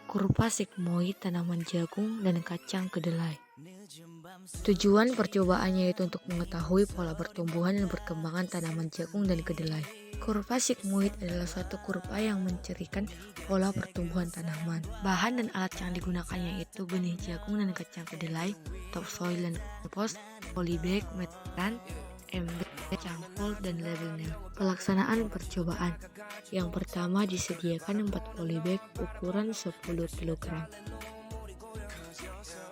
kurva sigmoid tanaman jagung dan kacang kedelai. Tujuan percobaannya yaitu untuk mengetahui pola pertumbuhan dan perkembangan tanaman jagung dan kedelai. Kurva sigmoid adalah suatu kurva yang mencirikan pola pertumbuhan tanaman. Bahan dan alat yang digunakannya yaitu benih jagung dan kacang kedelai, topsoil dan kompos, polybag, meteran, ember, cangkul, dan label nail. Pelaksanaan percobaan. Yang pertama disediakan 4 polybag ukuran 10 kg.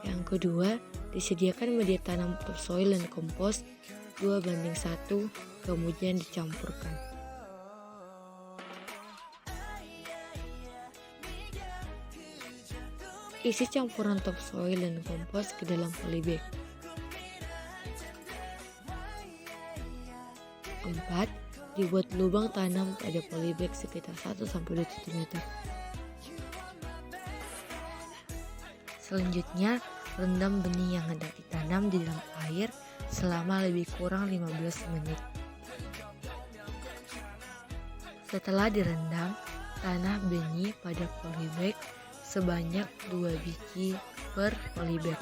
Yang kedua disediakan media tanam topsoil dan kompos 2:1, kemudian dicampurkan. Isi campuran topsoil dan kompos ke dalam polybag. 4. Dibuat lubang tanam pada polybag sekitar 1-2 cm. Selanjutnya, rendam benih yang hendak ditanam di dalam air selama lebih kurang 15 menit. Setelah direndam, tanam benih pada polybag sebanyak 2 biji per polybag.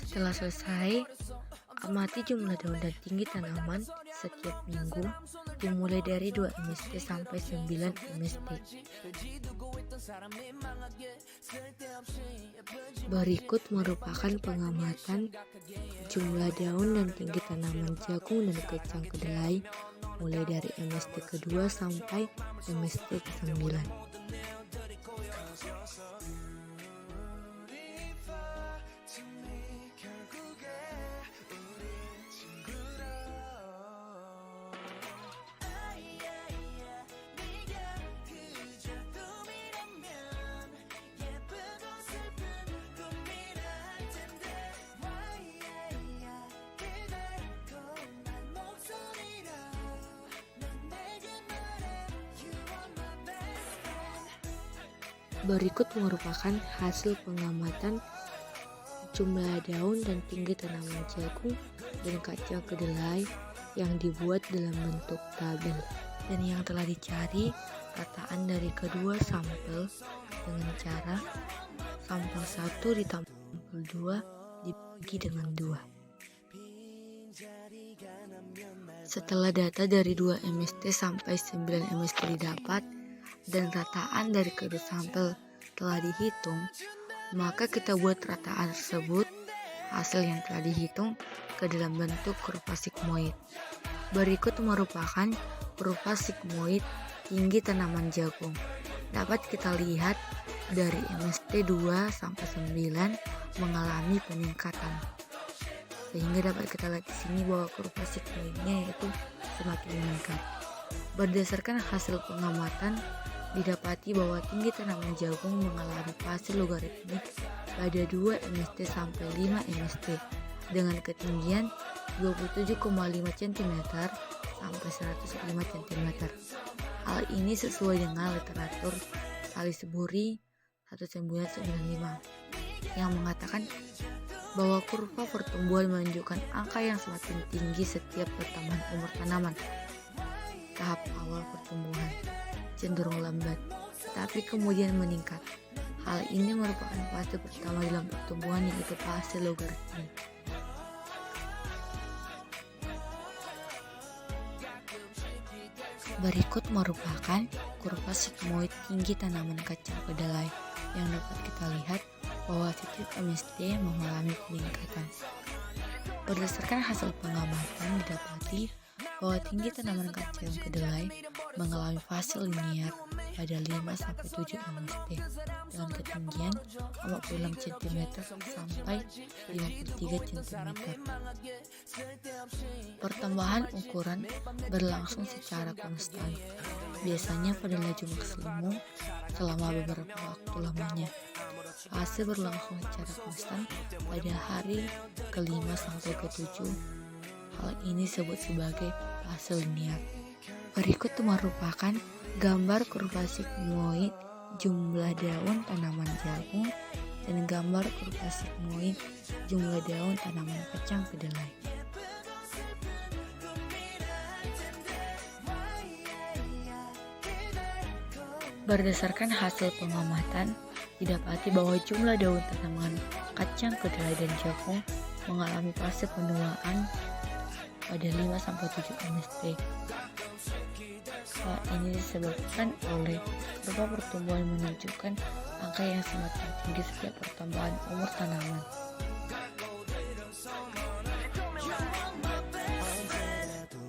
Setelah selesai, amati jumlah daun dan tinggi tanaman setiap minggu dimulai dari 2 mst sampai 9 mst. Berikut merupakan pengamatan jumlah daun dan tinggi tanaman jagung dan kacang kedelai mulai dari MST kedua sampai MST ke-9. Berikut merupakan hasil pengamatan jumlah daun dan tinggi tanaman jagung dan kacang kedelai yang dibuat dalam bentuk tabel dan yang telah dicari rataan dari kedua sampel dengan cara sampel 1 ditambah sampel 2 dibagi dengan 2. Setelah data dari 2 MST sampai 9 MST didapat dan rataan dari kedua sampel telah dihitung, maka kita buat rataan tersebut hasil yang telah dihitung ke dalam bentuk kurva sigmoid. Berikut merupakan kurva sigmoid tinggi tanaman jagung. Dapat kita lihat dari MST 2 sampai 9 mengalami peningkatan. Sehingga dapat kita lihat di sini bahwa kurva sigmoidnya yaitu semakin meningkat. Berdasarkan hasil pengamatan, didapati bahwa tinggi tanaman jagung mengalami fase logaritmik pada 2 MST sampai 5 MST dengan ketinggian 27,5 cm sampai 105 cm. Hal ini sesuai dengan literatur Salisbury 1995 yang mengatakan bahwa kurva pertumbuhan menunjukkan angka yang semakin tinggi setiap pertambahan umur tanaman. Tahap awal pertumbuhan cenderung lambat, tapi kemudian meningkat. Hal ini merupakan fase pertama dalam pertumbuhan yaitu fase logaritmik. Berikut merupakan kurva sigmoid tinggi tanaman kacang kedelai yang dapat kita lihat bahwa setiap MST mengalami peningkatan. Berdasarkan hasil pengamatan didapati bahwa tinggi tanaman kacang kedelai mengalami fase linier pada 5-7 MST dengan ketinggian 46 cm sampai 53 cm. Pertambahan ukuran berlangsung secara konstan, biasanya pada laju maksimum selama beberapa waktu lamanya. Fase berlangsung secara konstan pada hari ke-5 sampai ke-7. Hal ini disebut sebagai fase linier. Berikut merupakan gambar kurva sigmoid jumlah daun tanaman jagung dan gambar kurva sigmoid jumlah daun tanaman kacang kedelai. Berdasarkan hasil pengamatan, didapati bahwa jumlah daun tanaman kacang kedelai dan jagung mengalami fase penuaan pada 5-7 MST. Hal ini disebabkan oleh kurva pertumbuhan menunjukkan angka yang semakin tinggi setiap pertambahan umur tanaman.